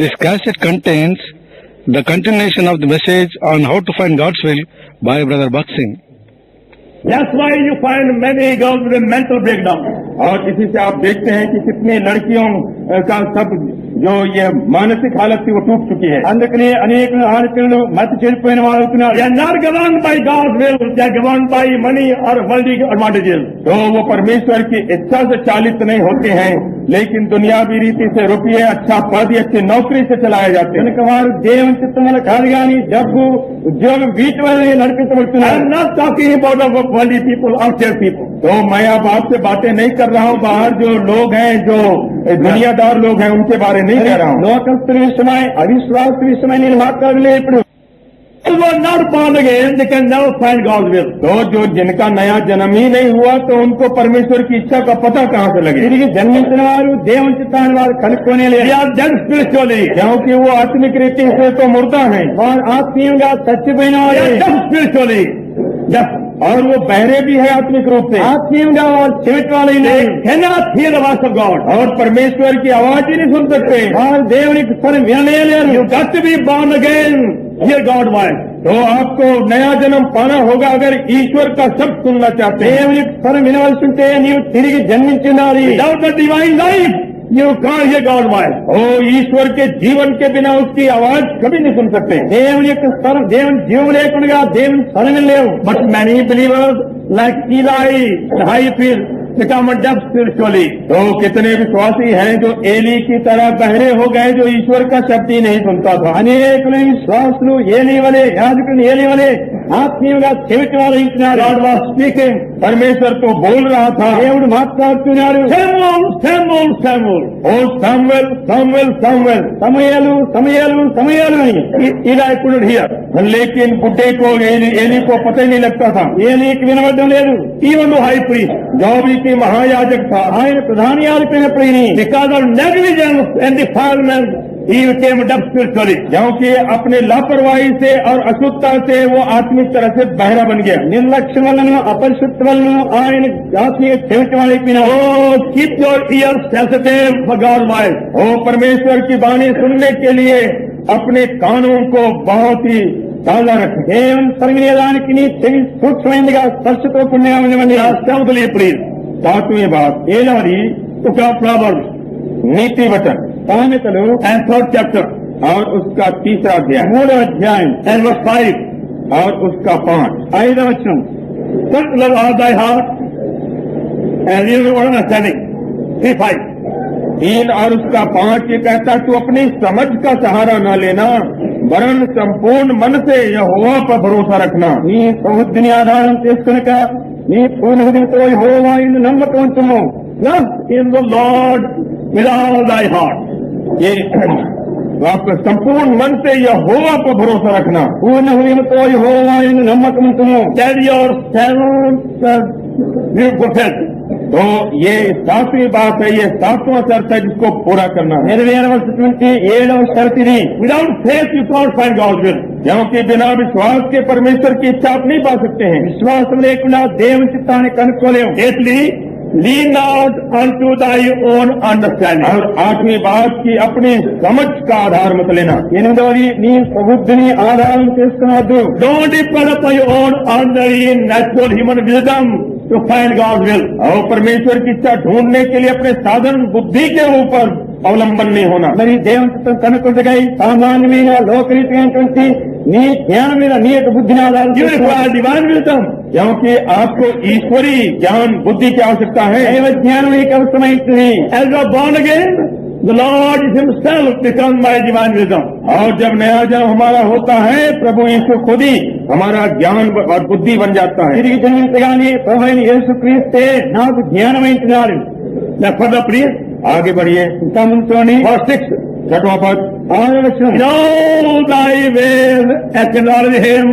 This cassette contains the continuation of the message on how to find God's will by Brother Bhakt Singh. That's why you find many girls with a mental breakdown. और इसी से आप देखते हैं कि कितनी लड़कियों का सब जो ये मानसिक हालत थी वो टूट चुकी है. అందుకనే అనేక ఆడపిల్లలు మతి చెడిపోయిన వారు అవుతున్నారు. They are not governed by God's will, they are governed by money or worldly advantages. तो वो परमेश्वर की इच्छा से चालित नहीं होते हैं, लेकिन दुनियावी रीति से रुपये, अच्छा पद, अच्छी नौकरी से चलाए जाते हैं. కనుక వారు దేవుని చిత్తం వల్ల కాదు కానీ డబ్బు, ఉద్యోగం వీటి వల్ల నడిపించబడుతున్నారు. I am not talking about the worldly people, outside people. तो मैं अब आपसे बातें नहीं कर रहा हूँ बाहर जो लोग हैं, जो दुनियादार लोग हैं, उनके बारे नहीं कह रहा हूँ. లోకస్తుల విషయమై, అవిశ్వాసుల విషయమై నేను మాట్లాడలే. ఇప్పుడు not born again, they can never find God's will. तो जो जिनका नया जन्म ही नहीं हुआ तो उनको परमेश्वर की इच्छा का पता कहाँ से लगे. తిరిగి జన్మించిన వారు దేవుని చిత్తాన్ని వారు కనుక్కోనేలేరు. They are dead spiritually, क्योंकि वो आत्मिक रीति से तो मुर्दा है. వారు ఆత్మీయంగా చచ్చిపోయిన వారు. spiritually, और वो बहरे भी है आत्मिक रूप से. आत्मीयंगा और చెవిటి वाले नहीं. cannot hear the voice of God. और परमेश्वर की आवाज ही नहीं सुन सकते. और దేవుని స్వరం వినలేరు. You got to be born again, hear God voice. तो आपको नया जन्म पाना होगा अगर ईश्वर का शब्द सुनना चाहते हैं. దేవుని స్వరం వినవలసి ఉంటే నీవు తిరిగి జన్మించాలి. Without the divine life, you can't hear God voice. ओ ईश्वर के जीवन के बिना उसकी आवाज कभी नहीं सुन सकते. దేవుని యొక్క స్వరం, దేవుని జీవం లేకుండా దేవుని స్వరం లేవు. But many believers like Eli, the high priest, become deaf spiritually. तो कितने विश्वासी हैं जो एली की तरह बहरे हो गए, जो ईश्वर का शब्द ही नहीं सुनता था. అనేక విశ్వాసులు ఏలీ వలె, యాజకులు ఏలీ వలె ఆత్మీయంగా చెవిటి వారు ఇంటున్నారు. God was speaking. परमेश्वर तो बोल रहा था. దేవుడు మాట్లాడుతున్నాడు. Samuel, Samuel, Samuel. ओ Samuel, Samuel, Samuel. సమయలు, సమయలు, సమయలు అని. Eli couldn't hear. लेकिन बुड्ढे को एली को पता ही नहीं लगता था. ఏలీకి వినబడడం లేదు. Even the high priest, जो भी की महायाजक था, ఆయన ప్రధాన యాజకుడైనప్పటికీ because of negligence and defilement he became deaf spiritually. क्योंकि अपने लापरवाही से और अशुद्धता से वो आत्मिक तरह से बहरा बन गया. निर्लक्ष्य वलन, अपरिशुद्ध वलन ఆయన ఆత్మీయ చెవిటి వాడైపోయినా. Oh, keep your ears sensitive for God's voice. ओ परमेश्वर की वाणी सुनने के लिए अपने कानों को बहुत ही ताजा रखें. దేవుని స్వరం వినేదానికి నీ చెవి సూక్ష్మమైనదిగా స్పర్శతో కూడినది. ప్లీజ్. सातवीं बात, 7वीं प्रोवर्ब्स, नीति वचन, सामेतలు and 3rd chapter, और उसका 3रा अध्याय, 3వ अध्याय and verse 5, और उसका 5, 5వ वचనం. Set love all thy heart and leave the word understanding. 3:5. 3 और उसका 5 ये कहता तू अपनी समझ का सहारा न लेना, वरन संपूर्ण मन से यहोवा पर भरोसा रखना. నీ ప్రబుద్ధిని ఆధారం చేసుకొనక నీ పూర్ణ హృదయంతో యెహోవా యందు నమ్మకం ఉంచుము. Trust in the Lord with all thy heart. ये आपको संपूर्ण मन से यहोवा पर भरोसा रखना. पूर्ण हृदయంతో యెహోవా యందు నమ్మకం ఉంచుము. Tell yourself fulfilled. तो ये 7वीं बात है, ये 7वां शर्त है जिसको पूरा करना है. నెరవేరవలసినటువంటి 7వ షరతు ఇది. Without faith you can't find God's will. क्योंकि बिना विश्वास के परमेश्वर की इच्छा आप नहीं पा सकते हैं. విశ్వాసం లేకుండా దేవుని చిత్తాన్ని కనుక్కోలేము. इसलिए lean not unto thy own understanding. और 8वीं बात की अपनी समझ का आधार मत लेना. 8వది నీ ప్రబుద్ధిని ఆధారం చేసుకునవద్దు. Don't depend upon your own ordinary natural human wisdom to find God's will. और परमेश्वर की इच्छा ढूंढने के लिए अपने साधन बुद्धि के ऊपर अवलंबन नहीं होना. మరి దేవుని చిత్తం కనుక్కుంటకై సామాన్యమైన లోకరీతిమైనటువంటి నీ జ్ఞానం మీద నీ యొక్క బుద్ధిని ఆధారం చేసుకోవాలి. డివైన్ విజ్డమ్, क्योंकि आपको ईश्वरी ज्ञान बुद्धि की आवश्यकता है. దైవ జ్ఞానం నీకు అవసరమైంది. As you are born again, the Lord himself becomes my divine wisdom. और जब नया जन्म हमारा होता है, प्रभु यीशु खुद ही हमारा ज्ञान और बुद्धि बन जाता है. తిరిగి జన్మించగానే ప్రభు అయిన యేసుక్రీస్తే నాకు జ్ఞానమైంటున్నాడు. फर्दर प्लीज आगे बढ़िए. ఇంకా ముందుని verse 6, 6वां पद, 6వ వచనం. In all thy ways acknowledge him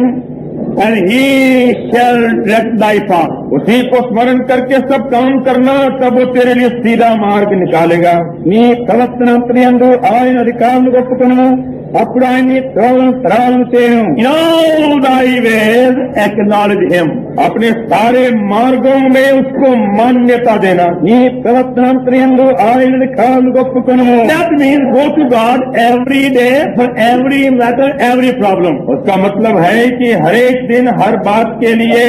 and he shall direct thy path. उसी को स्मरण करके सब काम करना, तब वो तेरे लिए सीधा मार्ग निकालेगा। నీ ప్రవర్తన అంతర్యందు ఆయన అధికారులు ఒప్పుకొను, అప్పుడు ఆయన్ని త్రోవలను సరళం చేయను. In all thy ways acknowledge him. अपने सारे मार्गों में उसको मान्यता देना। నీ ప్రవర్తన అంతర్యందు ఆయన అధికారులు ఒప్పుకొను. That means go to God every day for every matter, every problem. उसका मतलब है कि हर एक दिन हर बात के लिए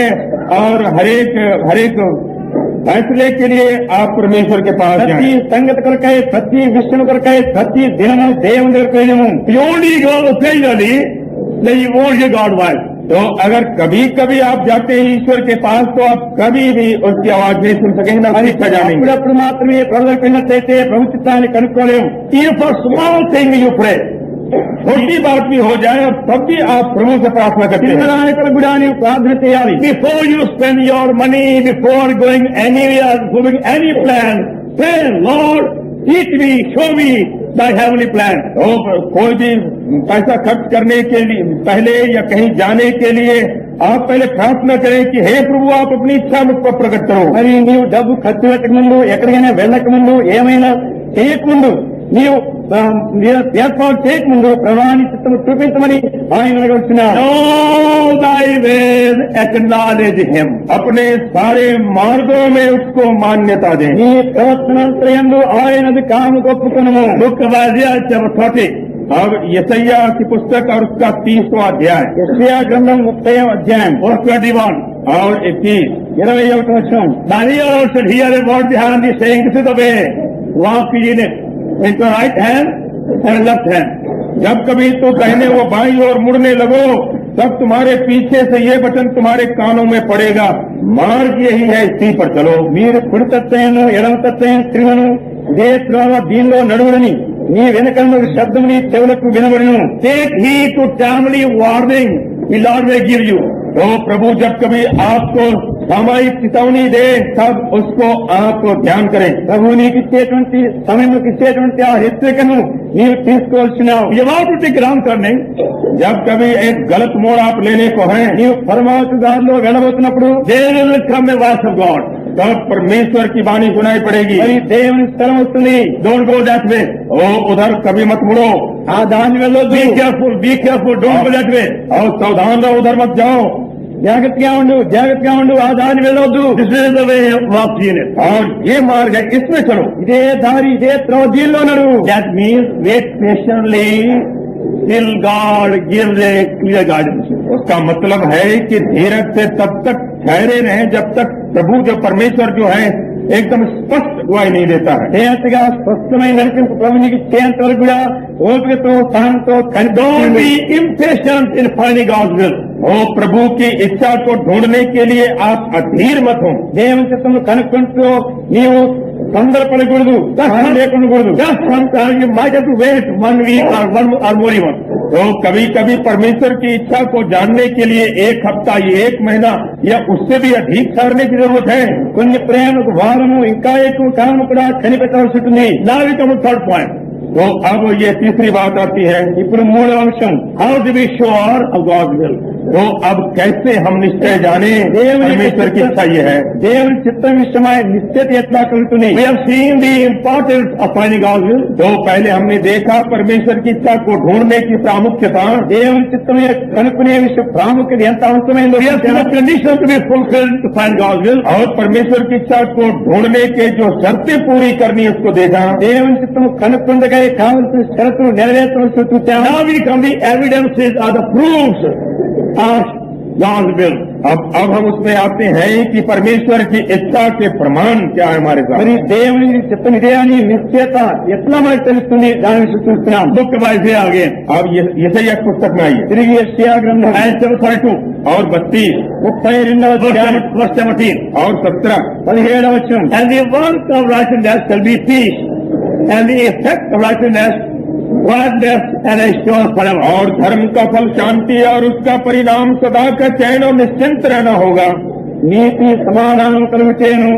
और हर एक फैसले के लिए आप परमेश्वर के पास ప్రతి जाएं। సంగతి కొరకై, ప్రతి విషయం కొరకై, ప్రతి దినము దేవుని దగ్గరకు వెళ్ళము. You only go occasionally, then you won't hear God voice. तो अगर कभी कभी आप जाते हैं ईश्वर के पास, तो आप कभी भी उसकी आवाज नहीं सुन सकेंगे, ना सीखा जानेंगे। అప్పుడప్పుడు మాత్రమే ప్రభువుకి వెళ్ళినట్లయితే ప్రభు చిత్తాన్ని కనుక్కోలేము. Even for small thing you pray. छोटी बात भी हो जाए तब भी आप प्रभु से प्रार्थना करते हैं। చిన్నదానికి కూడా నీవు ప్రార్థన చేయాలి. Before you spend your money, before going anywhere, doing any plan, say, Lord, teach me, show me thy heavenly plan. तो कोई भी पैसा खर्च करने के लिए पहले या कहीं जाने के लिए आप पहले प्रार्थना करें कि हे प्रभु, आप अपनी इच्छा मुझ पर प्रकट करो। మరి నీవు డబ్బు ఖర్చు పెట్టక ముందు, ఎక్కడికైనా వెళ్ళక ముందు, ఏమైనా చేయకముందు, నీవు ఏర్పాటు చేయకముందు ప్రభాని చిత్తము చూపించమని ఆయన అడగవచ్చున్నాడు. All thy ways acknowledge him. अपने सारे मार्गों में उसको मान्यता दें। నీ ప్రవర్తనంతయందు ఆయనది కాను ఒప్పుకొనుము. Book of Isaiah chapter 30. अब यशायाह की पुस्तक और उसका 30वां अध्याय, యెషయా గ్రంథం 30వ అధ్యాయం verse 21 और 21। 21వ వచనం. Daniel also hear a word behind the saying, this is the way, walk in it, into right hand and left hand. जब कभी तो कहने वो बाई और मुड़ने लगो, तब तुम्हारे पीछे से ये वचन तुम्हारे कानों में पड़ेगा, मार्ग यही है, इसी पर चलो। మీరు కుడి తత్తయ్యను ఎడమ తత్తయ్యను తిరుగును, ఇదే త్రోవ దీనిలో నడువులని నీ వెనుకను శబ్దం నీ చెవులకు వినబడును. Take heed to timely warning the Lord will give you. तो प्रभु जब कभी आपको सामयिक चेतावनी दे, तब उसको आप ध्यान करें। ప్రభు నీకు ఇచ్చేటువంటి సమయంకి ఇచ్చేటువంటి ఆ హెచ్చరికను నీవు తీసుకోవాల్సినావు. You want to take wrong turning, जब कभी एक गलत मोड़ आप लेने को है, నీవు పరమావతి దారిలో వెళ్ళబోతున్నప్పుడు there will come a voice of God. तब परमेश्वर की वाणी सुनाई पड़ेगी। మరి దేవుని స్థలం వస్తుంది. Don't go that way. ओ उधर कभी मत मुड़ो। ఆ దాన్ని వెళ్ళొద్దు. Be careful, don't go that way. और सावधान रहो, उधर मत जाओ। జాగ్రత్తగా ఉండు, జాగ్రత్తగా ఉండు, ఆ దాన్ని వెళ్ళొద్దు. This is the way of walk in it. और ये मार्ग है, इसमें चलो। ఇదే దారి, ఇదే త్రోవ, దీనిలో నడువు. That means wait patiently till God gives a clear guidance. उसका मतलब है कि धीरज से तब तक ठहरे रहें जब तक प्रभु जो परमेश्वर जो है एकदम स्पष्ट गवाही नहीं देता है। తేటగా స్పష్టమైన నడిపింపు ప్రభు నీకు ఇచ్చేంత వరకు కూడా ఓపికతో, సహనంతో Don't be impatient in finding God's will. ओ प्रभु की इच्छा को ढूंढने के लिए आप अधीर मत हो। దేవుని చిత్తమును కనుక్కుంటూ నీవు తొందరపడకూడదు, సహనం లేకుండకూడదు. Just sometimes you might have to wait 1 week or more even. तो कभी कभी परमेश्वर की इच्छा को जानने के लिए 1 हफ्ता, 1 महीना या उससे भी अधिक ठहरने की जरूरत है। కొన్ని ప్రేమకు వారము, ఇంకా ఎక్కువ కాలం కూడా కనిపెట్టవలసి ఉంటుంది. Now we come to third point. तो अब ये तीसरी बात आती है, ఇప్పుడు మూడవ అంశం, how to be sure of God's will. तो अब कैसे हम निश्चय जाने परमेश्वर की इच्छा ये है। దేవుని చిత్తం విషయమై నిశ్చయత ఎట్లా కలుగుతుంది. We have seen the importance of finding God's will. तो पहले हमने देखा परमेश्वर की इच्छा को ढूंढने की प्रामुख्यता। దేవుని చిత్తం కనుక్కునే విషయం ప్రాముఖ్యత ఎంత అవసరమైందో. We have seen the condition to be fulfilled to find God's will. और परमेश्वर की इच्छा को ढूंढने के जो शर्तें पूरी करनी है उसको देखा। దేవుని చిత్తం కనుక్కుండగా కావలసిన షరతులు నెరవేర్చవలసి చూచాము. Now we come the evidences or the proofs of God's will. अब हम उसमें आते हैं कि परमेश्वर की इच्छा के प्रमाण क्या है हमारे साथ। మరి దేవుని చిత్తం ఇదే అని నిశ్చయత ఎట్లా మనకు తెలుస్తుంది, దాని విషయం చూస్తున్నాం. बुक वाइज आगे अब यशायाह की पुस्तक में आइए, తిరిగి యెషయా గ్రంథం 32 और 32 32వ అధ్యాయం verse 17 और 17। 17వ వచనం. And the work of righteousness shall be peace, and the effect of righteousness gladness and assurance forever. और धर्म का फल शांति और उसका परिणाम सदा का चैन और निश्चिंत रहना होगा। నీతి సమాధానం కలుగుచేను,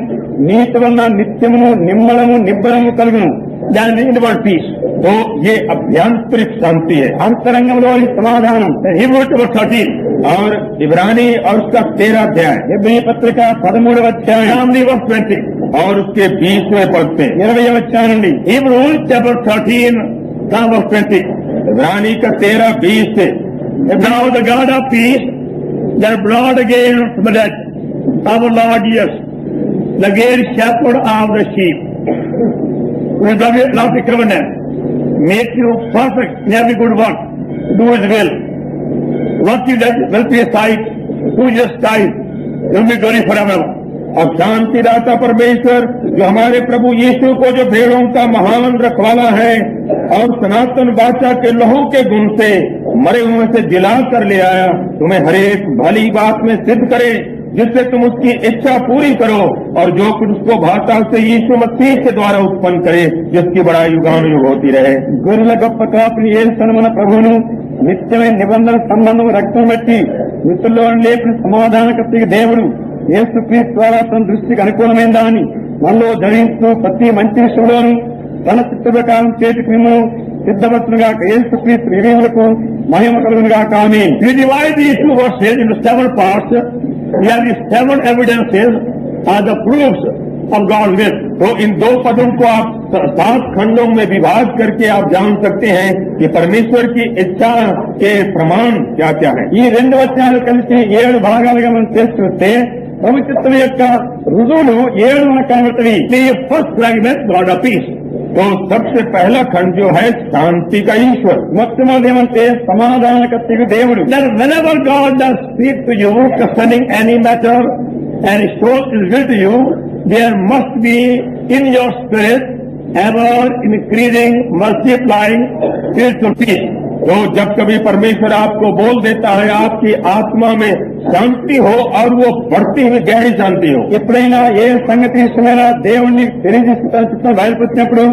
నీతి వలన నిత్యమును నిమ్మలము నిబ్బరము కలుగును. Then in the word peace, तो ये अभ्यंतरिक शांति है। అంతరంగంలోని సమాధానం. Hebrew chapter 13 और इब्रानी और उसका 13 अध्याय, హెబ్రీ పత్రిక 13వ అధ్యాయం फैमिली वर्स 20 और उसके 20वें पद से 20వ అధ్యాయం నుండి Hebrews chapter 13 from verse 20, इब्रानी का 13-20 से Now the God of peace that brought again from the dead our Lord Jesus, the great shepherd of the sheep, who is not a criminal, make you perfect in every good work, do His will. What you does will be a sight, who just died, will be glory forever. अब शांति दाता परमेश्वर जो हमारे प्रभु यीशु को जो भेड़ों का महान रखवाला है और सनातन बादशाह के लहू के गुण से मरे हुए से जिला कर ले आया, तुम्हें हरेक भली बात में सिद्ध करे, जिससे तुम उसकी इच्छा पूरी करो और जो कुछ उसको भाता से यीशु मसीह के द्वारा उत्पन्न करे, जिसकी बड़ाई युगानुयुग होती रहे. గొర్రెల గొప్ప కాపుని యేసును మన ప్రభువును నిత్యమైన నిబంధన సంబంధం రక్తం బట్టి మృతుల్లో లేపిన సమాధానకర్తకి దేవుడు యేసుక్రీస్తు ద్వారా తన దృష్టికి అనుకూలమైన దాన్ని మనలో ధరించు ప్రతి మంచి విషయంలోనూ తన చిత్త ప్రకారం చేతికి మిమ్మల్ని సిద్ధపరచునుగా యేసుక్రీస్తు వివేకులకు మహిమ కలుగునుగా. కానీ We divide these two verses into 7 parts. We have these 7 evidences are the proofs of God's will. तो इन 2 पदों को आप 7 खंडों में विभाग करके आप जान सकते हैं कि परमेश्वर की इच्छा के प्रमाण क्या क्या है. ఈ 2 వచనాలు కలిసి 7 భాగాలుగా మనం చేసుకుంటే ప్రభు చిత్తం యొక్క రుజువులు 7 మనకు కనబడుతుంది. The first fragment, God of peace. तो सबसे पहला खंड जो है शांति का ईश्वर. మొట్టమొదటి ఏమంటే సమాధానకర్తకు దేవుడు. That whenever God does speak to you concerning any matter and shows His will to you, there must be in your spirit ever increasing, multiplying spiritual peace. तो जब कभी परमेश्वर आपको बोल देता है, आपकी आत्मा में शांति हो और वो बढ़ती हुई गहरी शांति हो. ఎప్పుడైనా ఏ సంగతి ఇష్టమైనా దేవుణ్ణి తెలియజేస్తున్న బయలుపరిచినప్పుడు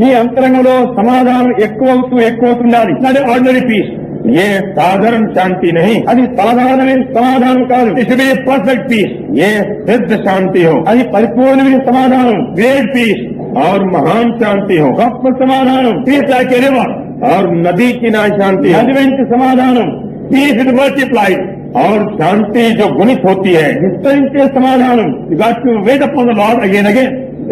నీ అంతరంగంలో సమాధానం ఎక్కువవుతుండాలి. Not an ordinary peace. ये साधारण शांति नहीं, అది సాధారణమైన సమాధానం కాదు. it should be a perfect peace. ये सिद्ध शांति हो, అది పరిపూర్ణమైన సమాధానం, ग्रेट पीस और महान शांति हो. గొప్ప సమాధానం, पीस लाइक ए रिवर और नदी की ना शांति हो. నది వెంటి సమాధానం, पीस इज मल्टीप्लाइड और शांति जो गुणित होती है. విస్తరించే సమాధానం. You got to wait upon the Lord again.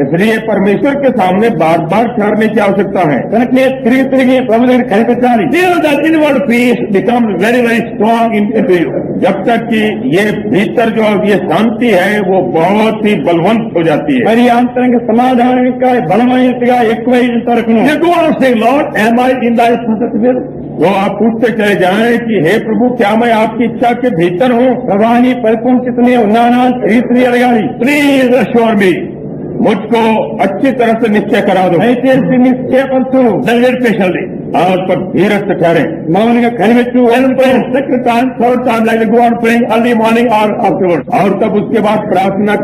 इसलिए परमेश्वर के सामने बार बार ठहरने की आवश्यकता है. కనుకనే తిరిగి ప్రభు దగ్గర కనిపించాలి. Till that inward peace becomes very very strong into you. जब तक कि ये भीतर जो ये शांति है वो बहुत ही बलवंत हो जाती है. మరి అంతరంగ సమాధానం ఇంకా బలమైనదిగా ఎక్కువైన వరకును You go on saying, Lord, am I in thy perfect will? तो आप पूछते चले जाएं कि हे प्रभु, क्या मैं आपकी इच्छा के भीतर हूँ? ప్రభాని పరిపూర్ణ స్థితిని ఉన్నానా తిరిగి అడగాలి. Please assure me. मुझको अच्छी तरह से निश्चय करा दो. దయచేసి నిశ్చయపరచు. Wait patiently. और पर धीरज से ठहरे. మౌనంగా కనిపెట్టు. Then pray second time, third time, like go on praying early morning or afterwards. और तब उसके बाद प्रार्थना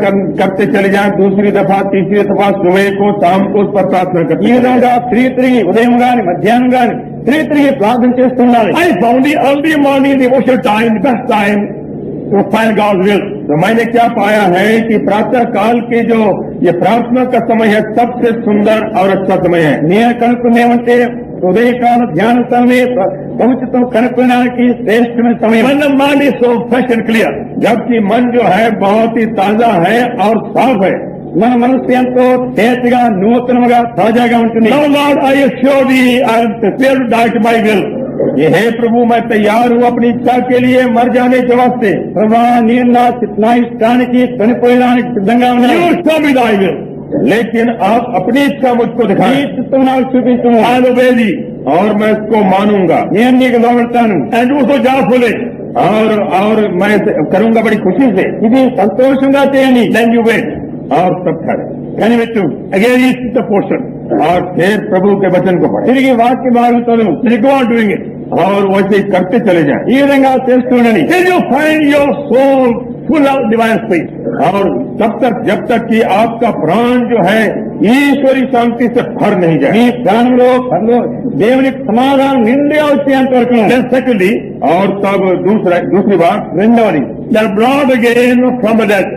करते चले जाएं. दूसरी दफा, तीसरी दफा, सुबह को, शाम को उस पर प्रार्थना करते. ఈ విధంగా తిరిగి ఉదయం గాని మధ్యాహ్నం గాని తిరిగి ప్రార్థన చేస్తున్నారు. I found the early morning devotion time, the best time to find God's will. तो मैंने क्या पाया है कि प्रातः काल के जो ये प्रार्थना का समय है सबसे सुंदर और अच्छा समय है. నేను కనుక్కునేమంటే ఉదయకాల ధ్యాన సమయం ప్రభుత్వం కనుక్కోవడానికి శ్రేష్టమైన సమయం. When the mind is so fresh and clear, जबकि मन जो है बहुत ही ताजा है और साफ है. మన మనసు ఎంతో తేజగా నూతనముగా తాజాగా ఉంటుంది. Now Lord, I assure thee, I am prepared to die to my will. ये हे प्रभु, मैं तैयार हूँ अपनी इच्छा के लिए मर जाने के वास्ते. ప్రభా నేను నా ఇష్టానికి చనిపోయడానికి సిద్ధంగా ఉన్నాను. You show me thy will. लेकिन आप अपनी इच्छा मुझको నీ दिखाएं. చిత్తం నాకు చూపించు. I will obey thee. और मैं इसको मानूंगा. నేను నీకు లోబడతాను. And do so joyfully. और मैं करूंगा बड़ी खुशी से. ఇది సంతోషంగా చేయండి. Then you wait. और सब ठहरे. కనిపెట్టు. Again he is the portion. और फिर प्रभु के वचन को पढ़े. తిరిగి వాక్య భాగం చదువు. Then go on doing it. और वैसे ही करते चले जाएं. ఈ విధంగా చేస్తూ ఉండండి. Till you find your soul full of divine space. और जब तक कि आपका प्राण जो है ईश्वरी शांति से भर नहीं మీ जाए. ప్రాణంలో దేవుని సమాధానం నిండుగా వచ్చేంత వరకు. Then secondly, और तब दूसरी बात, రెండవది that brought again from the dead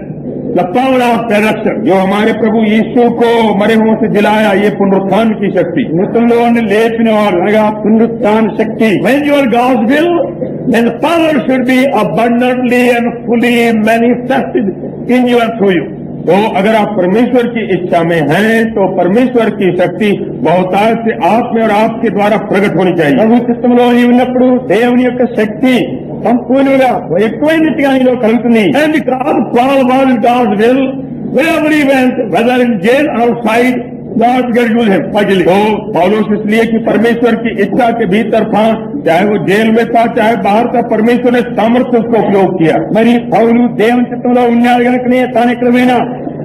the power of resurrection. जो हमारे प्रभु यीशु को मरे हुओं से जिलाया, ये पुनरुत्थान की शक्ति. మృతుల్లో లేపిన వాడు అనగా పునరుత్థాన శక్తి. When you are God's will, then power should be abundantly and fully manifested in you and through you. तो अगर आप परमेश्वर की इच्छा में हैं तो परमेश्वर की शक्ति बहुतायत से आप में और आपके द्वारा प्रकट होनी चाहिए। ప్రభు చిత్తంలో నీవు ఉన్నప్పుడు దేవుని యొక్క శక్తి సంపూర్ణంగా ఎక్కువైనట్టుగా నీలో కలుగుతుంది. And because Paul was in God's will, wherever he went, whether in jail or outside, God began to use him mightily. तो पौलुस इसलिए कि परमेश्वर की इच्छा के भीतर था, चाहे वो जेल में था चाहे बाहर था, परमेश्वर ने सामर्थ्य उसका उपयोग किया। మరి పౌలు దేవుని చిత్తంలో ఉన్నాడు కనుకనే తాను ఎక్కడమైనా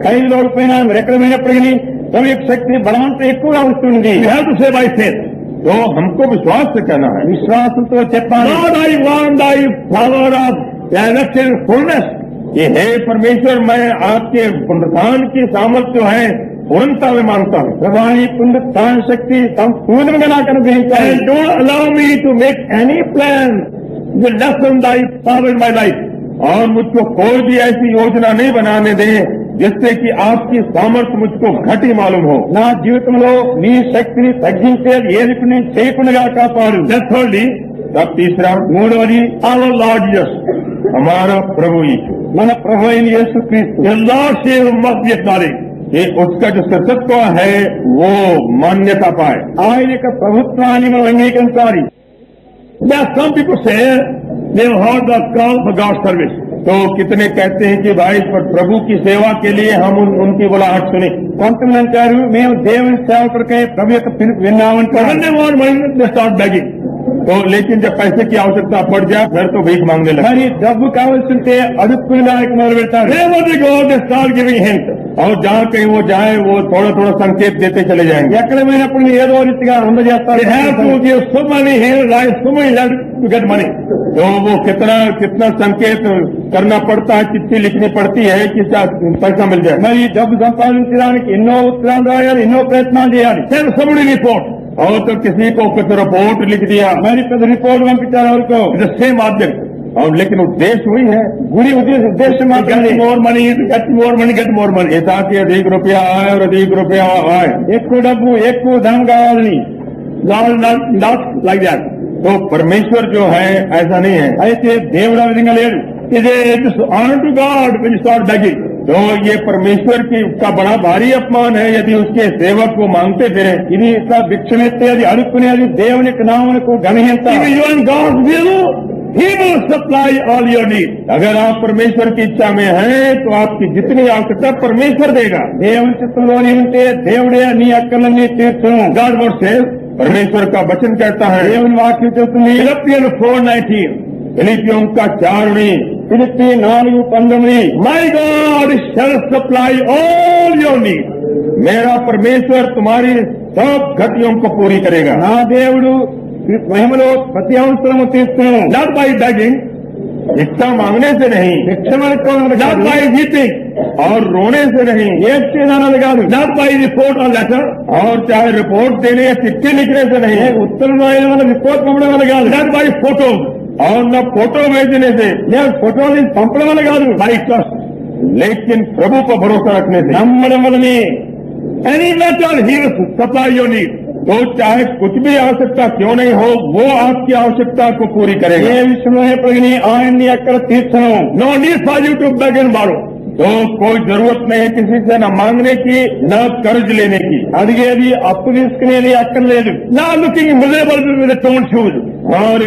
ఖైదులో పోయినా ఎక్కడ పోయినప్పటికీ తన యొక్క శక్తి బలవంతం ఎక్కువగా వస్తుంది. We have to say by faith. तो हमको विश्वास से कहना है, విశ్వాసంతో చెప్పాలి. Lord, I want thy power of direction fullness. ये हे परमेश्वर, मैं आपके पुनरुत्थान की सामर्थ्य है पूर्णता में मांगता हूँ। ప్రభాని పునరుత్థాన శక్తి సంపూర్ణంగా నాకు అనుగ్రహించాలి. And don't allow me to make any plan to lessen thy power in my life. और मुझको कोई भी ऐसी योजना नहीं बनाने दे जिससे कि आपकी सामर्थ्य मुझको घटी मालूम हो। నా జీవితంలో నీ శక్తిని తగ్గించేది ఏది నేను చేయకుండా కాపాడు. Thirdly, तब तीसरा, మూడవది our Lord Jesus, हमारा प्रभु यीशु, మన ప్రభు అయిన యేసుక్రీస్తు. the Lordship must be acknowledged. ये उसका जो सतत्व है वो मान्यता पाए। ఆయన యొక్క ప్రభుత్వాన్ని మనం అంగీకరించాలి. Now some people say they have heard the call for God's service. तो कितने कहते हैं कि भाई पर प्रभु की सेवा के लिए हम उनकी बुलाहट सुने। కొంతమంది అంటారు మేము దేవుని సేవకుడికై ప్రభు యొక్క పిలుపు విన్నామంటారు. When they want money, they start begging. तो लेकिन जब पैसे की आवश्यकता पड़ जाए फिर तो भीख मांगने लगे। మరి డబ్బు కావాల్సింటే అడుక్కునేదానికి మొదలు పెడతారు. Wherever they go, they start giving hint. और जहाँ कहीं वो जाए वो थोड़ा थोड़ा संकेत देते चले जाएंगे। ఎక్కడ పోయినప్పుడు ఏదో రీతిగా అందజేస్తారు. They have to give so many here, like so many left to get money. तो वो कितना संकेत करना पड़ता है, चिट्ठी लिखनी पड़ती है कि पैसा मिल जाए। మరి డబ్బు సంపాదించడానికి ఎన్నో ఉత్తరాలు రాయాలి, ఎన్నో ప్రయత్నాలు చేయాలి. Then somebody report. और तो किसी को कुछ रिपोर्ट लिख दिया, మరి పెద్ద రిపోర్ట్ పంపించారు ఎవరికో. सेम ऑब्जेक्ट, और लेकिन उद्देश्य वही है, గురి ఉద్దేశం మాత్రమే. Get more money, get more money, get more money. ऐसा कि अधिक रुपया आए और अधिक रुपया आए, ఎక్కువ డబ్బు ఎక్కువ ధనం కావాలని. Not like that. तो परमेश्वर जो है ऐसा नहीं है। అయితే దేవుడు ఆ విధంగా లేడు. It is honour to God when you start begging. तो ये परमेश्वर की का बड़ा भारी अपमान है यदि उसके सेवक को मांगते फिरे। ఇది ఇట్లా భిక్షమెత్తేది అడుక్కునేది దేవుని యొక్క నామమునకు ఘనహీనత. If you are in God's will, He will supply all your need. अगर आप परमेश्वर की इच्छा में हैं तो आपकी जितनी आवश्यकता परमेश्वर देगा। దేవుని చిత్తంలో నీ ఉంటే దేవుడే నీ అక్కర్లన్నీ తీర్చును. God word says, परमेश्वर का वचन कहता है, దేవుని వాక్యం చెప్తుంది. फिलिपियन 4:19, फिलिपियों का 4:19, Philippi 4:19 My God shall supply all your need. मेरा परमेश्वर तुम्हारी सब घटियों को पूरी करेगा। నా దేవుడు మహిమలో ప్రతి అవసరము తీర్చును. Not by begging, भिक्षा मांगने से नहीं, not by weeping, और रोने से नहीं, ఏడ్చేదానది కాదు. not by report or letter, और चाहे रिपोर्ट देने या चिट्ठी लिखने से नहीं, ఉత్తరం రాయడం వల్ల రిపోర్ట్ పంపడం వల్ల కాదు. not by photos, और न फोटो भेजने से, ఫోటోలు పంపడం వల్ల కాదు. by trust, लेकिन प्रभु पर भरोसा रखने से। నమ్మడం వల్లనే. Any matter he will supply your need. तो चाहे कुछ भी आवश्यकता क्यों नहीं हो, वो आपकी आवश्यकता को पूरी करेगा। ఏ విషయంలో అయినప్పటికీ ఆయన్ని అక్కడ తీర్చను. No need for you to beg and borrow. तो कोई जरूरत नहीं है किसी से न मांगने की न कर्ज लेने की। అడిగేది అప్పు తీసుకునేది అక్కర్లేదు. ना looking miserable with tone shoes. और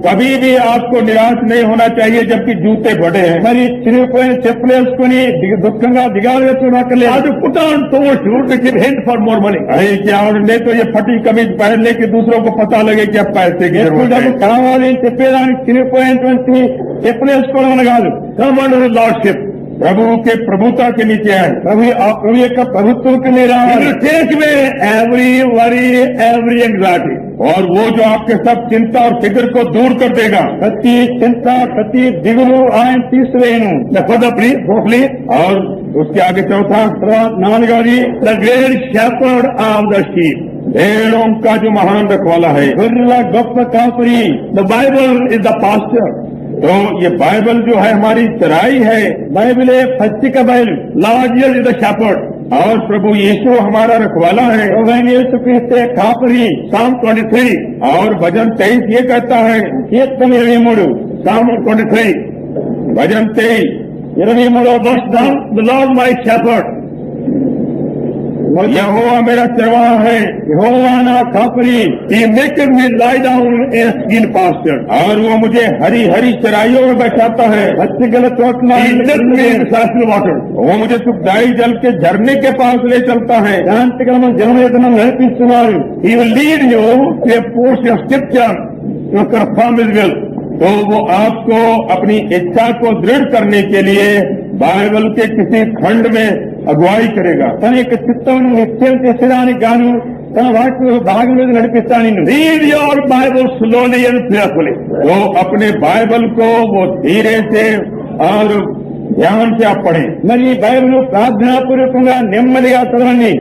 कभी भी आपको निराश नहीं होना चाहिए जबकि जूते बड़े हैं। మరి చిరిగిపోయిన చెప్పులు వేసుకుని దుఃఖంగా దిగాలుగా చూడక్కర్లేదు. आज put on torn shoes to give hint for more money. अरे क्या नहीं तो ये फटी कमीज पहन ले कि दूसरों को पता लगे कि अब पैसे की ఎక్కువ जरूरत డబ్బు है। కావాలి అని చెప్పేదానికి చిరిగిపోయినటువంటి చెప్పులు వేసుకోవడం అని కాదు. Come under the lordship, प्रभु के प्रभुता के नीचे आए। ప్రభు యొక్క ప్రభుత్వంకి మీరు He రావాలి. will take away every worry, every anxiety, और वो जो आपके सब चिंता और फिक्र को दूर कर देगा। ప్రతి చింత ప్రతి దిగులు ఆయన తీసివేయను. प्लीज। और उसके आगे चौथा, నాలుగవది the great shepherd of the sheep, भेड़ों का जो महान रखवाला है। గొర్రెల గొప్ప కాపురి. The Bible is the pastor. तो ये बाइबल जो है हमारी चराई है। బైబిలే పచ్చిక బయలు. Lord Jesus is the shepherd. और प्रभु यीशु हमारा रखवाला है। ప్రభువైన యేసుక్రీస్తే కాపరి. Psalm 23 और भजन 23 ये कहता है, కీర్తన 23 Psalm 23 bhajan 23 23 The Lord my shepherd, यहोवा मेरा चरवाहा है, యెహోవా నా కాపరి. He maketh me lie down in green pasture, और वो मुझे हरी हरी चराइयों में बैठाता है। పచ్చిగల చోట్ల He leads me in thirsty water, वो मुझे सुखदायी जल के झरने के पास ले चलता है। శాంతికరమైన జలమయతను నడిపిస్తున్నాడు. He will lead you to a portion of scripture to confirm his will, तो वो आपको अपनी इच्छा को दृढ़ करने के लिए बाइबल के किसी खंड में अगुवाई करेगा। తన యొక్క చిత్తమును నిశ్చయం చేసేదానికి గాను తన వాక్య భాగంలో నడిపిస్తాను నిన్ను. Read your Bible slowly and prayerfully, तो अपने बाइबल को वो धीरे से और ध्यान से आप पढ़ें। మరి ఈ బైబిల్ ప్రార్థనాపూర్వకంగా నెమ్మదిగా చదవండి.